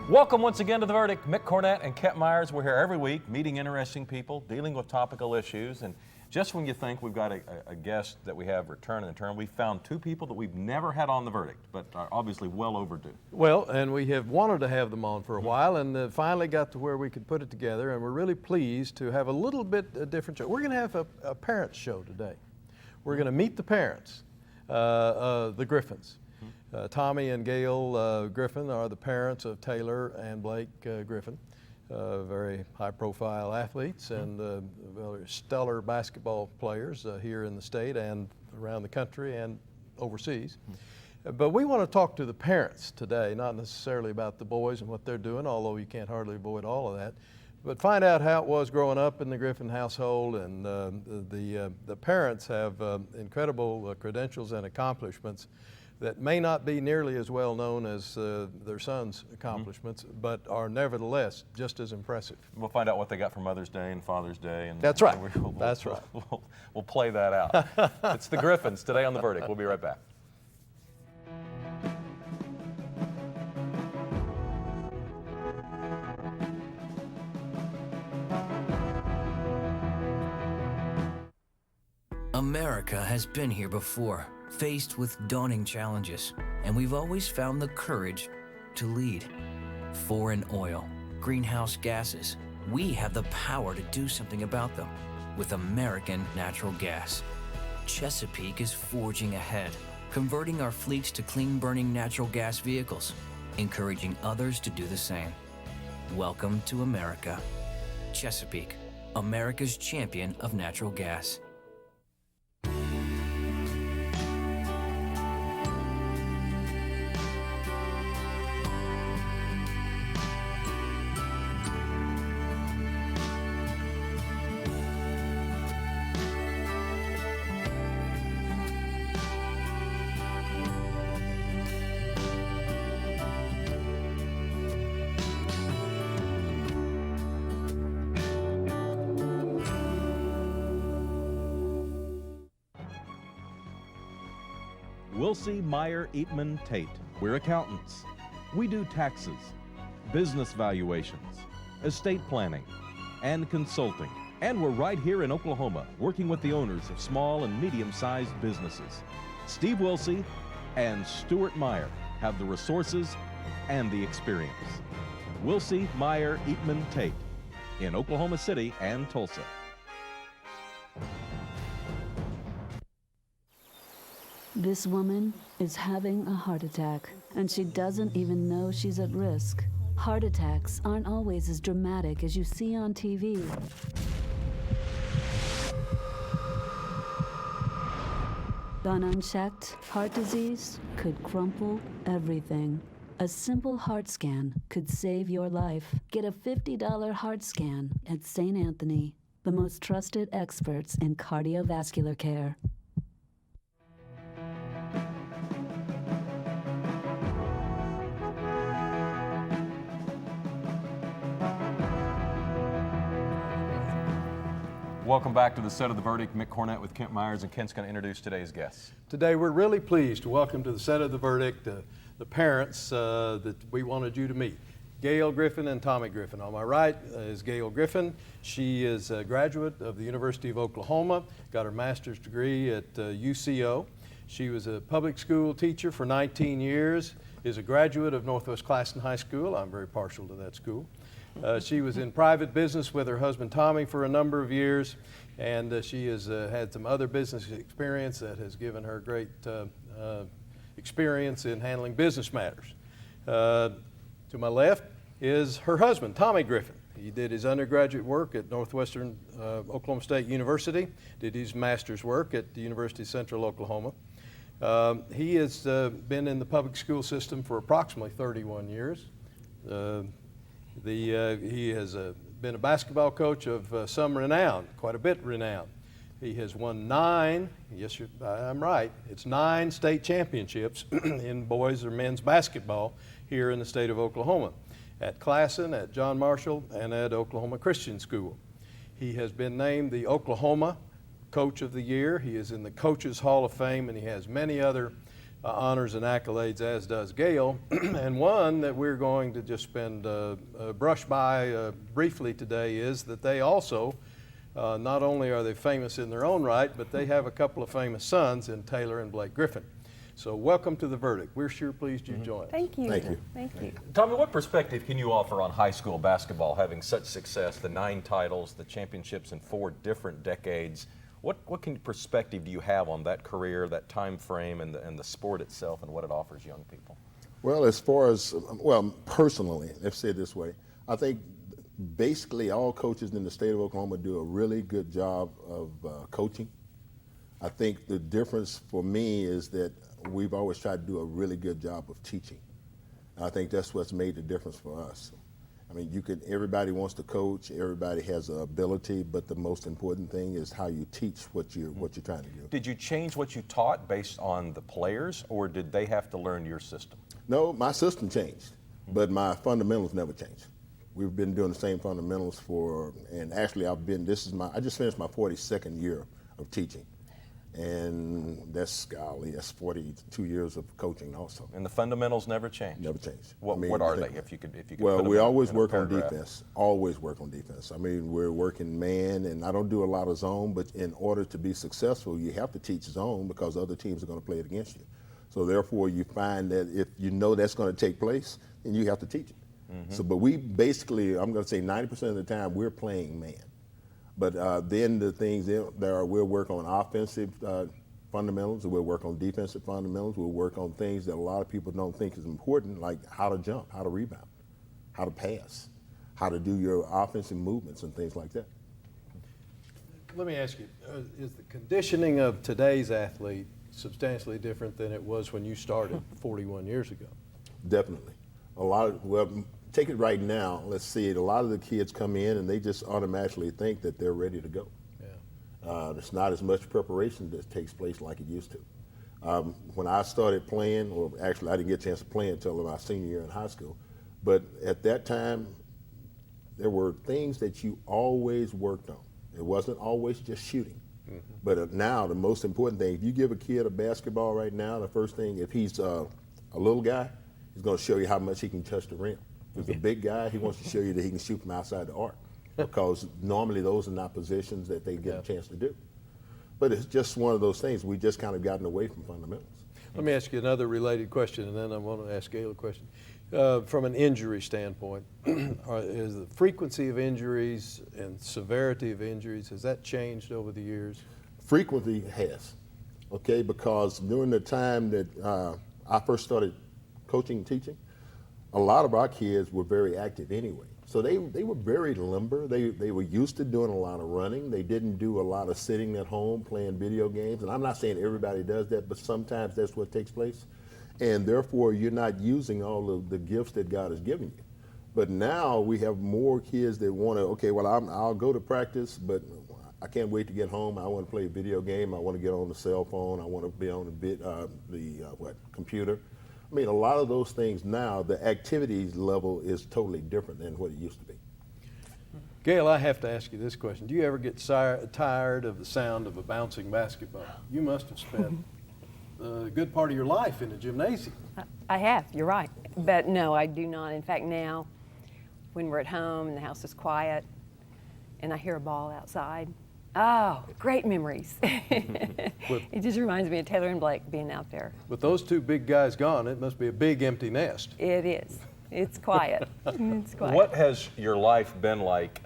Welcome once again to The Verdict. Mick Cornett and Kent Myers. We're here every week meeting interesting people, dealing with topical issues. And just when you think we've got a guest that we have return in turn, we found two people that we've never had on The Verdict, but are obviously well overdue. Well, and we have wanted to have them on for a while, and finally got to where we could put it together, and we're really pleased to have a little bit different show. We're going to have a parents show today. We're going to meet the parents, the Griffins. Tommy and Gail Griffin are the parents of Taylor and Blake Griffin, very high-profile athletes and very stellar basketball players here in the state and around the country and overseas. But we want to talk to the parents today, not necessarily about the boys and what they're doing, although you can't hardly avoid all of that, but find out how it was growing up in the Griffin household. And the parents have incredible credentials and accomplishments that may not be nearly as well known as their sons' accomplishments, but are nevertheless just as impressive. We'll find out what they got for Mother's Day and Father's Day. And That's right. That's right. We'll play that out. It's the Griffins today on The Verdict. We'll be right back. America has been here before, faced with daunting challenges, and we've always found the courage to lead. Foreign oil, greenhouse gases, we have the power to do something about them with American natural gas. Chesapeake is forging ahead, converting our fleets to clean-burning natural gas vehicles, encouraging others to do the same. Welcome to America. Chesapeake, America's champion of natural gas. Wilsey, Meyer, Eatman, Tate. We're accountants. We do taxes, business valuations, estate planning, and consulting. And we're right here in Oklahoma, working with the owners of small and medium-sized businesses. Steve Wilsey and Stuart Meyer have the resources and the experience. Wilsey, Meyer, Eatman, Tate in Oklahoma City and Tulsa. This woman is having a heart attack, and she doesn't even know she's at risk. Heart attacks aren't always as dramatic as you see on TV. Done unchecked, heart disease could crumple everything. A simple heart scan could save your life. Get a $50 heart scan at St. Anthony, the most trusted experts in cardiovascular care. Welcome back to the set of The Verdict. Mick Cornett with Kent Myers, and Kent's going to introduce today's guests. Today we're really pleased to welcome to the set of The Verdict the parents that we wanted you to meet. Gail Griffin and Tommy Griffin. On my right is Gail Griffin. She is a graduate of the University of Oklahoma, got her master's degree at UCO. She was a public school teacher for 19 years, is a graduate of Northwest Classen High School. I'm very partial to that school. She was in private business with her husband Tommy for a number of years, and she has had some other business experience that has given her great experience in handling business matters. To my left is her husband, Tommy Griffin. He did his undergraduate work at Northwestern Oklahoma State University, did his master's work at the University of Central Oklahoma. He has been in the public school system for approximately 31 years. He has been a basketball coach of some renown, quite a bit renown. He has won 9, yes, I'm right, it's 9 state championships in boys or men's basketball here in the state of Oklahoma, at Classen, at John Marshall, and at Oklahoma Christian School. He has been named the Oklahoma Coach of the Year. He is in the Coaches Hall of Fame, and he has many other honors and accolades, as does Gail, and one that we're going to just spend brush by briefly today is that they also, not only are they famous in their own right, but they have a couple of famous sons in Taylor and Blake Griffin. So welcome to The Verdict. We're sure pleased you've joined us. Thank you. Thank you. Thank you. Tommy, what perspective can you offer on high school basketball, having such success, the 9 titles, the championships in 4 different decades? What perspective do you have on that career, that time frame, and the sport itself, and what it offers young people? Well, as far as, well, personally, let's say it this way, I think basically all coaches in the state of Oklahoma do a really good job of coaching. I think the difference for me is that we've always tried to do a really good job of teaching. And I think that's what's made the difference for us. I mean, everybody wants to coach, everybody has an ability, but the most important thing is how you teach what you're trying to do. Did you change what you taught based on the players, or did they have to learn your system? No, my system changed, but my fundamentals never changed. We've been doing the same fundamentals and actually I just finished my 42nd year of teaching. And that's 42 years of coaching also. And the fundamentals never change? Never changed. What are they, if you could well, put them we always in a work on paragraph? defense. Always work on defense. I mean, we're working man, and I don't do a lot of zone, but in order to be successful, you have to teach zone because other teams are going to play it against you. So therefore, you find that if you know that's going to take place, then you have to teach it. Mm-hmm. So, but we basically, I'm going to say 90% of the time, we're playing man. But then the things we'll work on offensive fundamentals, we'll work on defensive fundamentals, we'll work on things that a lot of people don't think is important, like how to jump, how to rebound, how to pass, how to do your offensive movements and things like that. Let me ask you, is the conditioning of today's athlete substantially different than it was when you started 41 years ago? Definitely. Take it right now, let's see it. A lot of the kids come in and they just automatically think that they're ready to go. Yeah. There's not as much preparation that takes place like it used to. When I started playing, or actually I didn't get a chance to play until my senior year in high school, but at that time, there were things that you always worked on. It wasn't always just shooting. Mm-hmm. But now the most important thing, if you give a kid a basketball right now, the first thing, if he's a little guy, he's going to show you how much he can touch the rim. If he's a big guy, he wants to show you that he can shoot from outside the arc, because normally those are not positions that they get a chance to do. But it's just one of those things. We just kind of gotten away from fundamentals. Let me ask you another related question, and then I want to ask Gail a question. From an injury standpoint, is the frequency of injuries and severity of injuries, has that changed over the years? Frequency has, okay, because during the time that I first started coaching and teaching, a lot of our kids were very active anyway. So they were very limber. They were used to doing a lot of running. They didn't do a lot of sitting at home playing video games. And I'm not saying everybody does that, but sometimes that's what takes place. And therefore, you're not using all of the gifts that God has given you. But now we have more kids that want to, okay, well, I'll go to practice, but I can't wait to get home. I want to play a video game. I want to get on the cell phone. I want to be on the computer. I mean, a lot of those things now, the activities level is totally different than what it used to be. Gail, I have to ask you this question. Do you ever get tired of the sound of a bouncing basketball? You must have spent a good part of your life in the gymnasium. I have, you're right. But no, I do not. In fact, now, when we're at home and the house is quiet and I hear a ball outside, oh, great memories. It just reminds me of Taylor and Blake being out there. With those two big guys gone, it must be a big empty nest. It is. It's quiet. It's quiet. What has your life been like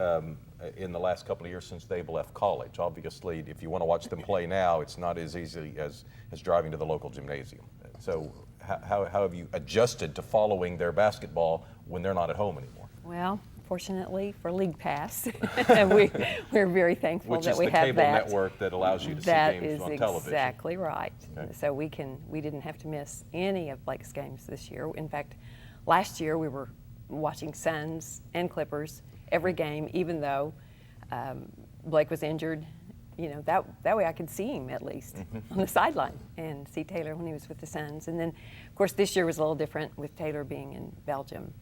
in the last couple of years since they've left college? Obviously, if you want to watch them play now, it's not as easy as driving to the local gymnasium. So how have you adjusted to following their basketball when they're not at home anymore? Well, fortunately for League Pass, we're very thankful that we have that. Which is the cable network that allows you to see games on television. That is exactly right. Okay. So we didn't have to miss any of Blake's games this year. In fact, last year we were watching Suns and Clippers every game, even though Blake was injured. You know, that way I could see him at least on the sideline and see Taylor when he was with the Suns. And then, of course, this year was a little different with Taylor being in Belgium.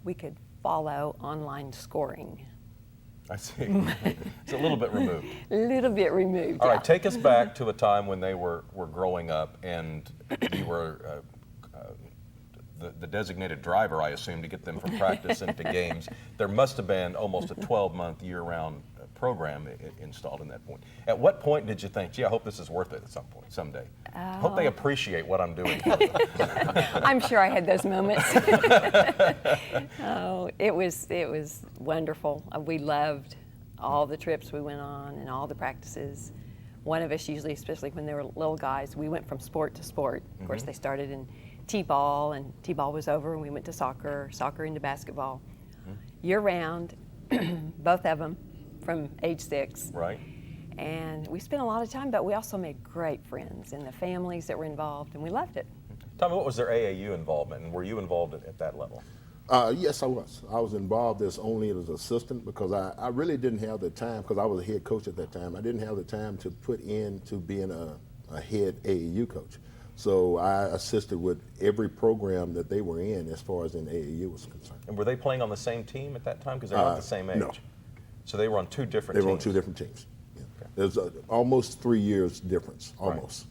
We could follow online scoring I see. It's a little bit removed. A little bit removed. All yeah. right, take us back to a time when they were growing up, and you were the designated driver, I assume, to get them from practice into games. There must have been almost a 12-month year-round program installed in that point. At what point did you think, gee, I hope this is worth it at some point, someday? I hope they appreciate what I'm doing. I'm sure I had those moments. Oh, it was wonderful. We loved all the trips we went on and all the practices. One of us usually, especially when they were little guys, we went from sport to sport. Of course, they started in T-ball, and T-ball was over, and we went to soccer into basketball. Year-round, both of them from age 6. Right. And we spent a lot of time, but we also made great friends and the families that were involved, and we loved it. Tommy, what was their AAU involvement, and were you involved at that level? Yes, I was. I was involved only as assistant because I really didn't have the time, because I was a head coach at that time. I didn't have the time to put into being a head AAU coach. So I assisted with every program that they were in as far as in AAU was concerned. And were they playing on the same team at that time? Because they're not the same age. No. So they were on two different teams? They were on 2 different teams. Yeah. There's almost 3 years difference, almost.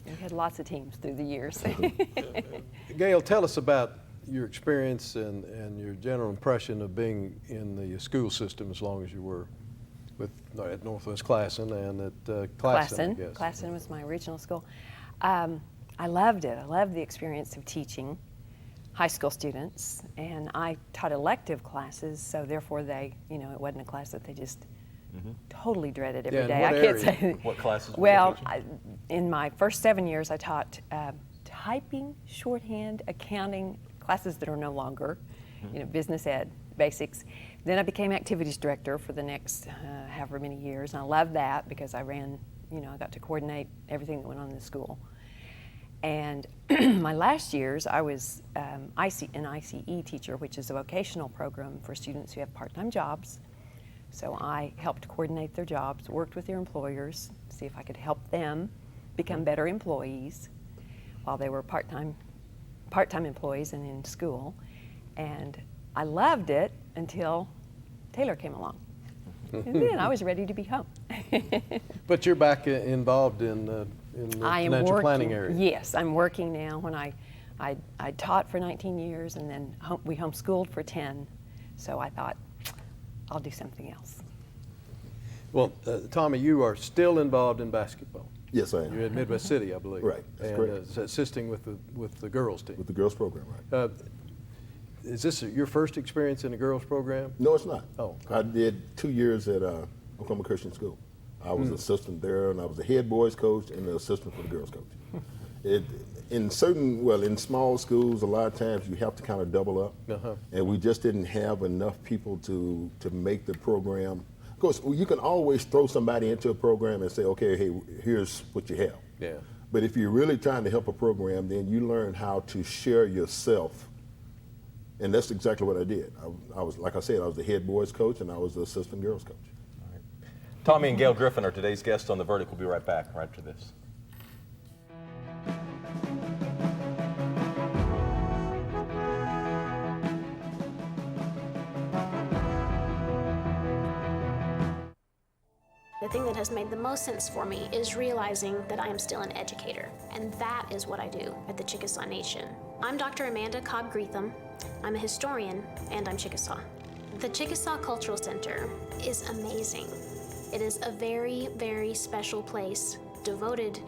We had lots of teams through the years. Gail, tell us about your experience and your general impression of being in the school system as long as you were at Northwest Classen and at Classen, I guess. Classen was my original school. I loved it. I loved the experience of teaching high school students, and I taught elective classes, so therefore they, it wasn't a class that they just totally dreaded every day. What I can't area? say. What classes were Well, you teaching? in my first 7 years, I taught typing, shorthand, accounting, classes that are no longer, business ed, basics. Then I became activities director for the next however many years, and I loved that because I ran, I got to coordinate everything that went on in the school. And my last years, I was an ICE teacher, which is a vocational program for students who have part-time jobs. So I helped coordinate their jobs, worked with their employers, see if I could help them become better employees while they were part-time employees and in school. And I loved it until Taylor came along. And then I was ready to be home. But you're back involved in the financial planning area. Yes, I'm working now. When I taught for 19 years, and then we homeschooled for 10. So I thought, I'll do something else. Well, Tommy, you are still involved in basketball. Yes, I am. You're at Midwest City, I believe. Right, that's correct. Assisting with the girls team. With the girls program, right? Is this your first experience in the girls program? No, it's not. Oh. I did 2 years at Oklahoma Christian School. I was assistant there, and I was the head boys coach and the assistant for the girls coach. In small schools, a lot of times you have to kind of double up, and we just didn't have enough people to make the program. Of course, you can always throw somebody into a program and say, okay, hey, here's what you have. Yeah. But if you're really trying to help a program, then you learn how to share yourself. And that's exactly what I did. I was, like I said, I was the head boys coach and I was the assistant girls coach. All right. Tommy and Gail Griffin are today's guests on The Verdict. We'll be right back right after this. The thing that has made the most sense for me is realizing that I am still an educator, and that is what I do at the Chickasaw Nation. I'm Dr. Amanda Cobb-Greetham. I'm a historian, and I'm Chickasaw. The Chickasaw Cultural Center is amazing. It is a very, very special place devoted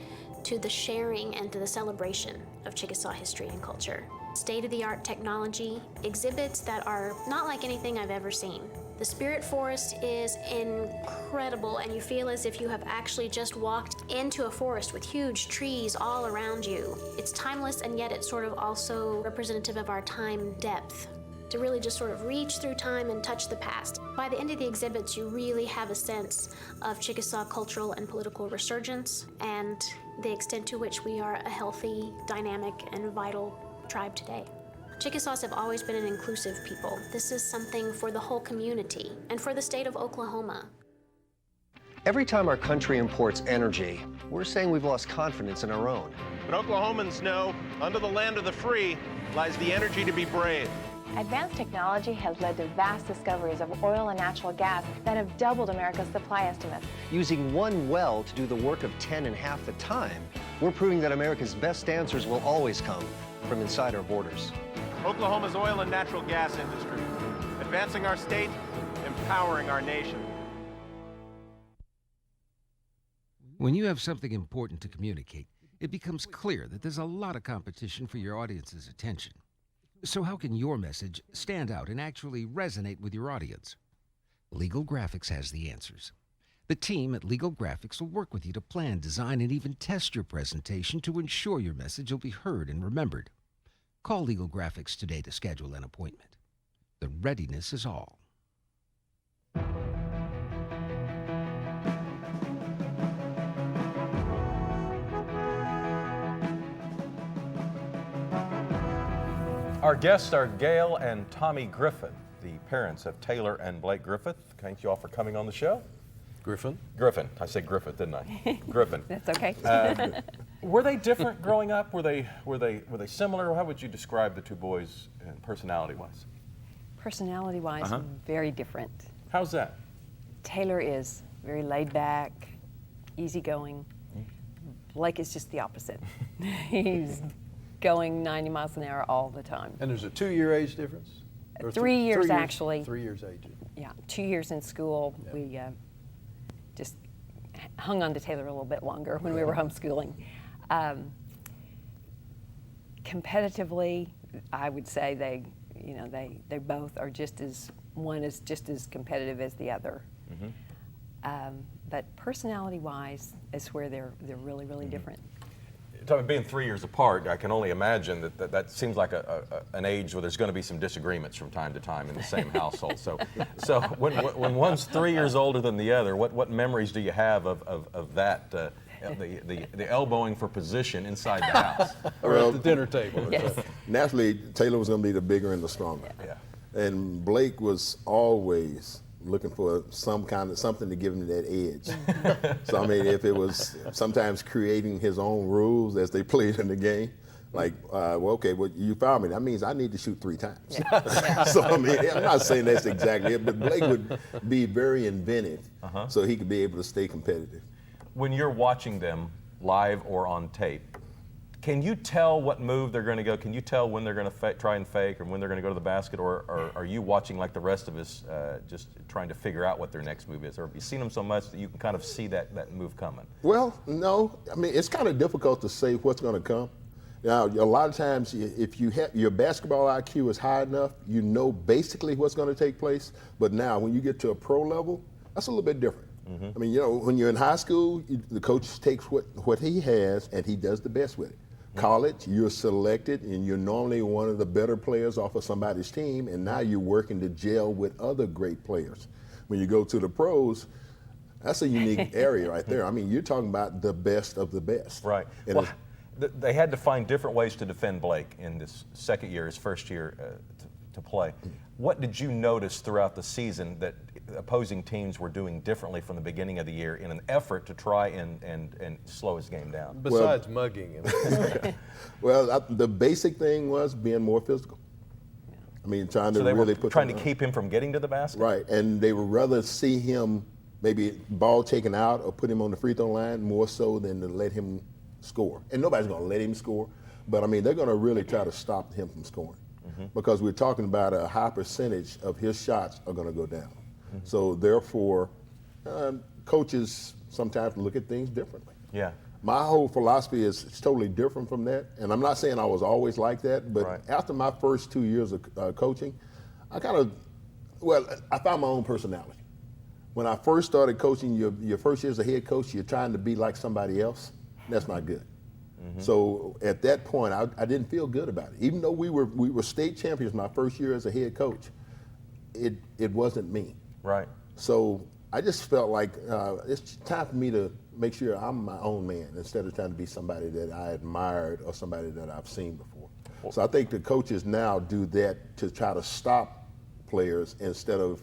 to the sharing and to the celebration of Chickasaw history and culture. State-of-the-art technology, exhibits that are not like anything I've ever seen. The Spirit Forest is incredible, and you feel as if you have actually just walked into a forest with huge trees all around you. It's timeless, and yet it's sort of also representative of our time depth, to really just sort of reach through time and touch the past. By the end of the exhibits, you really have a sense of Chickasaw cultural and political resurgence, and the extent to which we are a healthy, dynamic, and vital tribe today. Chickasaws have always been an inclusive people. This is something for the whole community and for the state of Oklahoma. Every time our country imports energy, we're saying we've lost confidence in our own. But Oklahomans know under the land of the free lies the energy to be brave. Advanced technology has led to vast discoveries of oil and natural gas that have doubled America's supply estimates. Using one well to do the work of 10 in half the time, we're proving that America's best answers will always come from inside our borders. Oklahoma's oil and natural gas industry, advancing our state, empowering our nation. When you have something important to communicate, it becomes clear that there's a lot of competition for your audience's attention. So how can your message stand out and actually resonate with your audience? Legal Graphics has the answers. The team at Legal Graphics will work with you to plan, design, and even test your presentation to ensure your message will be heard and remembered. Call Legal Graphics today to schedule an appointment. The readiness is all. Our guests are Gail and Tommy Griffin, the parents of Taylor and Blake Griffith. Thank you all for coming on the show. Griffin? Griffin. I said Griffith, didn't I? Griffin. That's okay. Were they different growing up? Were they similar? How would you describe the two boys personality-wise? Personality-wise, very different. How's that? Taylor is very laid back, easygoing. Blake is just the opposite. He's going 90 miles an hour all the time. And there's a 2-year age difference? Or 3 years, actually. 3 years age. Yeah, 2 years in school. Yeah. We just hung on to Taylor a little bit longer when we were homeschooling. Competitively, I would say they both are just as, one is just as competitive as the other. But personality-wise is where they're really, really different. Being 3 years apart, I can only imagine that seems like an age where there's going to be some disagreements from time to time in the same household. So when one's 3 years older than the other, what memories do you have of that? The elbowing for position inside the house or at the dinner table. Yes. Naturally, Taylor was going to be the bigger and the stronger. Yeah. And Blake was always looking for something to give him that edge. So I mean, if it was sometimes creating his own rules as they played in the game, like, you fouled me. That means I need to shoot 3 times. Yeah. So I mean, I'm not saying that's exactly it, but Blake would be very inventive, so he could be able to stay competitive. When you're watching them live or on tape, can you tell what move they're going to go? Can you tell when they're going to try and fake or when they're going to go to the basket? Or are you watching like the rest of us, just trying to figure out what their next move is? Or have you seen them so much that you can kind of see that move coming? Well, no. I mean, it's kind of difficult to say what's going to come. Now, a lot of times, if you have your basketball IQ is high enough, you know basically what's going to take place. But now, when you get to a pro level, that's a little bit different. I mean, when you're in high school, the coach takes what he has and he does the best with it. College, you're selected and you're normally one of the better players off of somebody's team, and now you're working to gel with other great players. When you go to the pros, that's a unique area right there. I mean, you're talking about the best of the best. Right. And well, they had to find different ways to defend Blake in this second year, his first year to play. What did you notice throughout the season that opposing teams were doing differently from the beginning of the year in an effort to try and slow his game down? Besides mugging him. Well, the basic thing was being more physical. I mean, trying to really put trying to keep him from getting to the basket? Right, and they would rather see him maybe ball taken out or put him on the free throw line more so than to let him score. And nobody's going to let him score, but I mean, they're going to really try to stop him from scoring. Because we're talking about a high percentage of his shots are going to go down. So therefore, coaches sometimes look at things differently. Yeah. My whole philosophy is it's totally different from that. And I'm not saying I was always like that, but after my first 2 years of coaching, I found my own personality. When I first started coaching, your first year as a head coach, you're trying to be like somebody else. That's not good. So at that point, I didn't feel good about it. Even though we were state champions my first year as a head coach, it wasn't me. Right. So I just felt like it's time for me to make sure I'm my own man instead of trying to be somebody that I admired or somebody that I've seen before. So I think the coaches now do that to try to stop players instead of,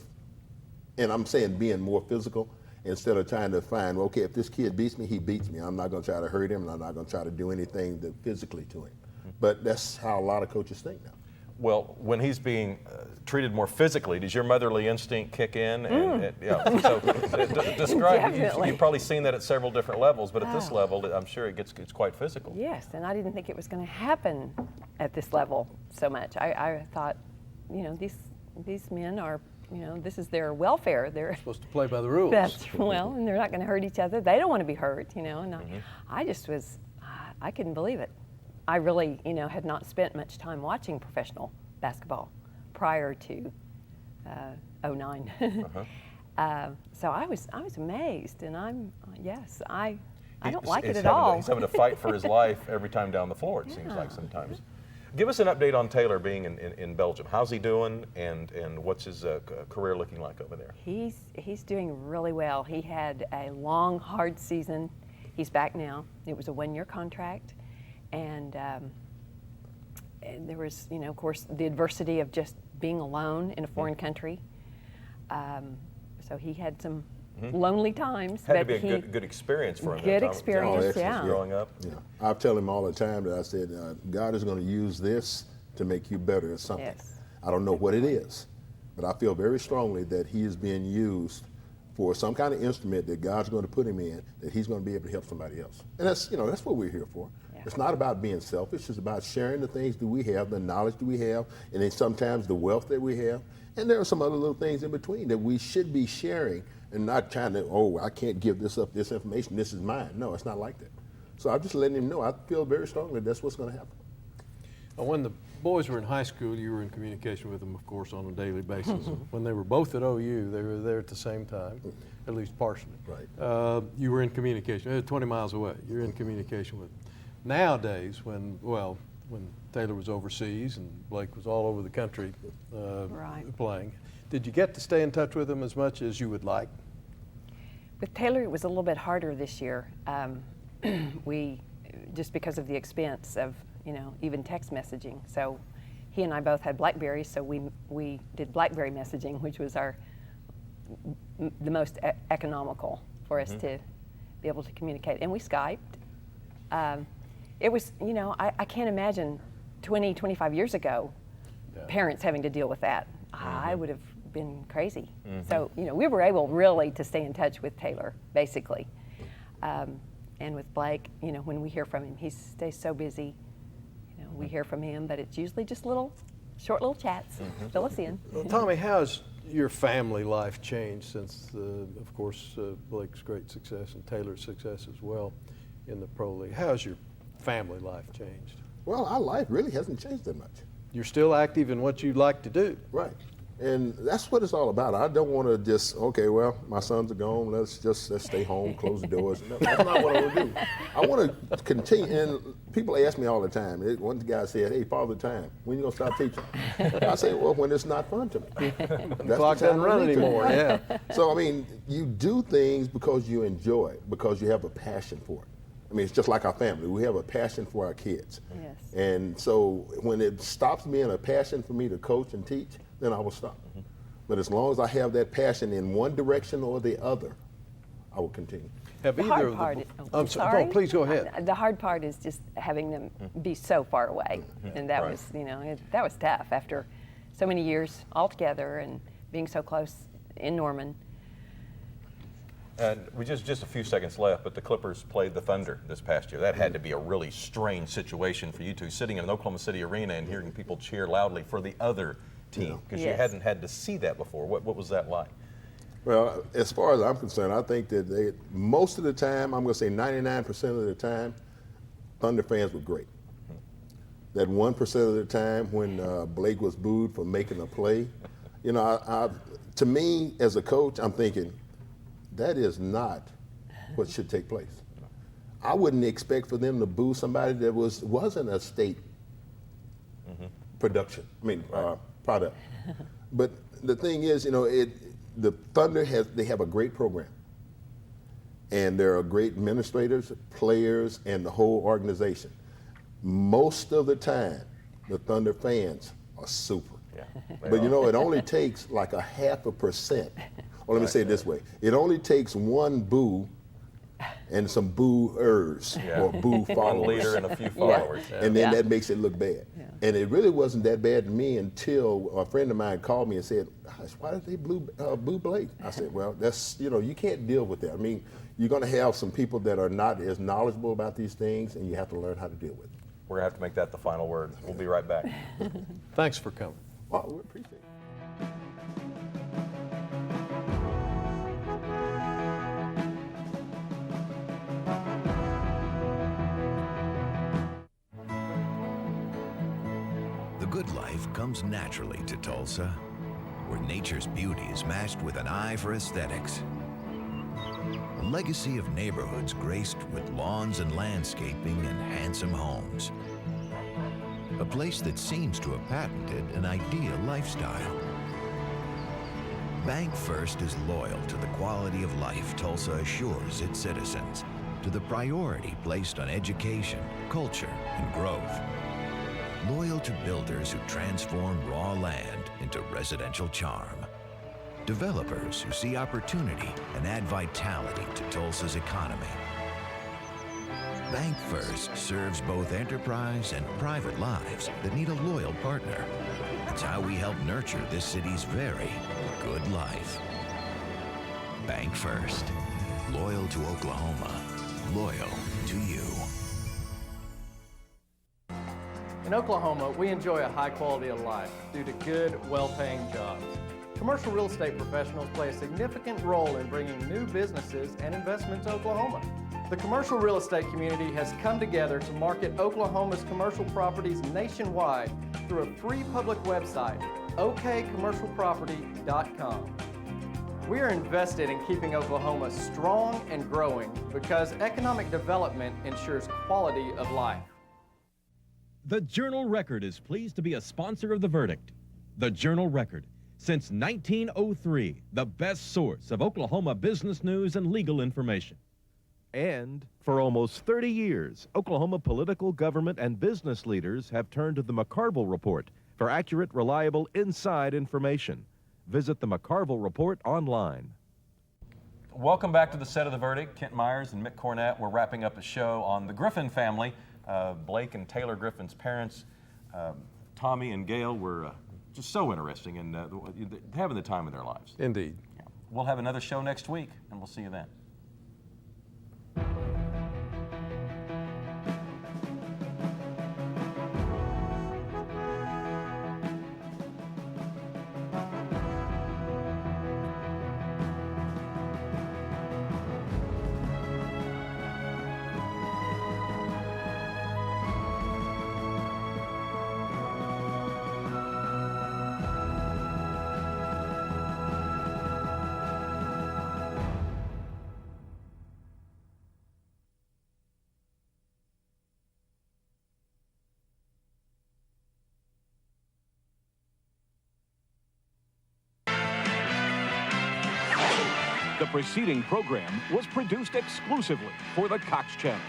and I'm saying being more physical, instead of trying to find, well, okay, if this kid beats me, he beats me. I'm not going to try to hurt him, and I'm not going to try to do anything physically to him. But that's how a lot of coaches think now. Well, when he's being treated more physically, does your motherly instinct kick in? So describe. You've probably seen that at several different levels, but at this level, I'm sure it's quite physical. Yes, and I didn't think it was going to happen at this level so much. I thought, these men are, this is their welfare. They're supposed to play by the rules. And they're not going to hurt each other. They don't want to be hurt, and I just was, I couldn't believe it. I really, had not spent much time watching professional basketball prior to 09. So I was amazed, and I don't like it at all. He's having to fight for his life every time down the floor, it seems like sometimes. Give us an update on Taylor being in Belgium. How's he doing, and what's his career looking like over there? He's doing really well. He had a long, hard season. He's back now. It was a 1-year contract. And there was, of course, the adversity of just being alone in a foreign country. So he had some lonely times. Had to be a good experience for him. Good experience, growing up. Yeah, I tell him all the time that I said, God is going to use this to make you better at something. Yes. I don't know what it is, but I feel very strongly that he is being used for some kind of instrument that God's going to put him in, that he's going to be able to help somebody else. And that's what we're here for. Yeah. It's not about being selfish. It's about sharing the things that we have, the knowledge that we have, and then sometimes the wealth that we have. And there are some other little things in between that we should be sharing and not trying to, I can't give this up, this information, this is mine. No, it's not like that. So I'm just letting him know, I feel very strongly that's what's going to happen. When the boys were in high school, you were in communication with them, of course, on a daily basis. When they were both at OU, they were there at the same time, at least partially. Right. You were in communication, 20 miles away. You're in communication with them. Nowadays, when Taylor was overseas and Blake was all over the country playing, did you get to stay in touch with him as much as you would like? With Taylor, it was a little bit harder this year. We, just because of the expense of, even text messaging. So he and I both had Blackberries, so we did Blackberry messaging, which was the most economical for us to be able to communicate. And we Skyped. It was, I can't imagine 20, 25 years ago, parents having to deal with that. I would have been crazy. So, we were able really to stay in touch with Taylor, basically. And with Blake, when we hear from him, he stays so busy. We hear from him, but it's usually just short little chats. Fill us in. Well, Tommy, how's your family life changed since, of course, Blake's great success and Taylor's success as well in the Pro League? How's your family life changed? Well, our life really hasn't changed that much. You're still active in what you like to do. Right. And that's what it's all about. I don't want to just, my sons are gone, let's stay home, close the doors. No, that's not what I want to do. I want to continue, and people ask me all the time. One guy said, hey, Father Time, when you going to stop teaching? I say, well, when it's not fun to me. The clock doesn't run anymore, yeah. So, you do things because you enjoy it, because you have a passion for it. It's just like our family. We have a passion for our kids. Yes. And so when it stops being a passion for me to coach and teach, then I will stop. But as long as I have that passion in one direction or the other, I will continue. Have either of them? I'm sorry. Please go ahead. The hard part is just having them be so far away, and that was, that was tough after so many years all together and being so close in Norman. And we just a few seconds left, but the Clippers played the Thunder this past year. That had to be a really strange situation for you two, sitting in an Oklahoma City arena and hearing people cheer loudly for the other team, because you hadn't had to see that before. What was that like? Well, as far as I'm concerned, I think that most of the time, I'm going to say 99% of the time, Thunder fans were great. That 1% of the time when Blake was booed for making a play, to me as a coach, I'm thinking, that is not what should take place. I wouldn't expect for them to boo somebody that wasn't a state product. But the thing is, the Thunder they have a great program, and there are great administrators, players, and the whole organization. Most of the time, the Thunder fans are super. Yeah, but it only takes like 0.5%. Well, let me say it this way. It only takes one boo and some boo-ers or boo One followers. leader and a few followers. And then Yeah. that makes it look bad. And it really wasn't that bad to me until a friend of mine called me and said, "Gosh, why did they boo Blake?" I said, well, that's, you can't deal with that. I mean, you're going to have some people that are not as knowledgeable about these things, and you have to learn how to deal with it. We're going to have to make that the final word. We'll be right back. Thanks for coming. Well, we appreciate it. The good life comes naturally to Tulsa, where nature's beauty is matched with an eye for aesthetics. A legacy of neighborhoods graced with lawns and landscaping and handsome homes. A place that seems to have patented an ideal lifestyle. Bank First is loyal to the quality of life Tulsa assures its citizens, to the priority placed on education, culture, and growth. Loyal to builders who transform raw land into residential charm. Developers who see opportunity and add vitality to Tulsa's economy. Bank First serves both enterprise and private lives that need a loyal partner. It's how we help nurture this city's very good life. Bank First. Loyal to Oklahoma. Loyal to you. In Oklahoma, we enjoy a high quality of life due to good, well-paying jobs. Commercial real estate professionals play a significant role in bringing new businesses and investment to Oklahoma. The commercial real estate community has come together to market Oklahoma's commercial properties nationwide through a free public website, okcommercialproperty.com. We are invested in keeping Oklahoma strong and growing because economic development ensures quality of life. The Journal-Record is pleased to be a sponsor of The Verdict. The Journal-Record, since 1903, the best source of Oklahoma business news and legal information. And for almost 30 years, Oklahoma political, government, and business leaders have turned to the McCarville Report for accurate, reliable, inside information. Visit the McCarville Report online. Welcome back to the set of The Verdict. Kent Myers and Mick Cornett. We're wrapping up a show on the Griffin family. Blake and Taylor Griffin's parents, Tommy and Gail, were just so interesting and having the time of their lives. Indeed. Yeah. We'll have another show next week, and we'll see you then. The preceding program was produced exclusively for the Cox Channel.